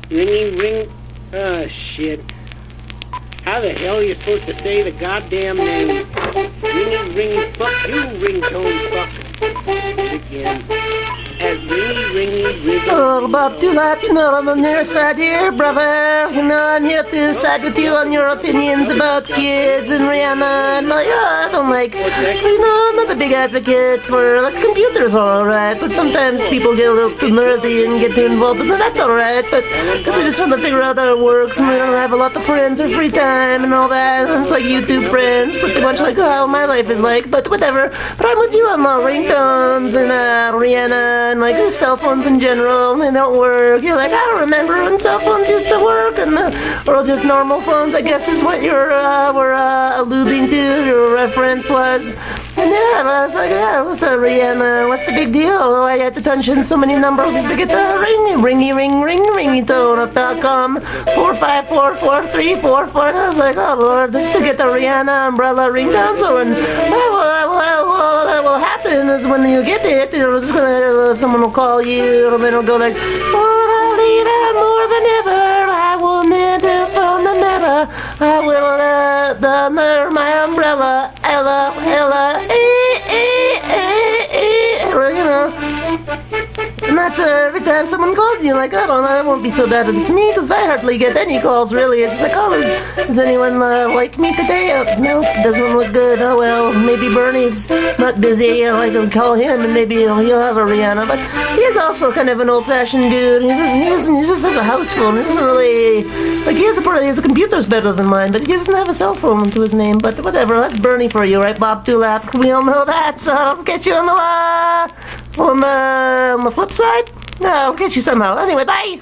Ringy ring. Oh, shit. How the hell are you supposed to say the goddamn name? Ringy ringy fuck you, ringtone fuck. Again. As ringy ringy rizzle. Oh, Bob Dulap, you know I'm on your side here, brother. You know, I'm here to side with you on your opinions about kids and Rihanna. And I don't like, you know, I'm not a big advocate for, like, computers are alright, but sometimes people get a little too nerdy and get too involved, and that's alright, but because they just want to figure out how it works, and they don't have a lot of friends or free time and all that, and it's like YouTube friends, pretty much like how my life is like, but whatever. But I'm with you on the ringtones and Rihanna and like cell phones in general, they don't work. You're like, I don't remember when cell phones used to work, and or just normal phones, I guess is what you're were alluding to, your reference was. And yeah, I was like, yeah, what's up, Rihanna? What's the big deal? Oh, I had to punch in so many numbers to get the ringy.com 4544344. And I was like, oh Lord, just to get the Rihanna umbrella ringtone. So when that will happen is when you get it, you're just gonna someone will call you, and then it'll go like, oh, I need her more than ever. I will need it from the matter. I will under my umbrella. Ella, you know. And that's every time someone calls you, like, I don't know, it won't be so bad if it's me, because I hardly get any calls, really. It's just like, oh, does anyone like me today? Oh, no, doesn't look good. Oh, well, maybe Bernie's not busy. I can call him, and maybe he'll have a Rihanna. But he's also kind of an old-fashioned dude. He just has a house phone. He doesn't really, like, he has a computer's better than mine, but he doesn't have a cell phone to his name. But whatever, that's Bernie for you, right, Bob Dulap? We all know that, so let's get you on the flip side? No, I'll get you somehow. Anyway, bye!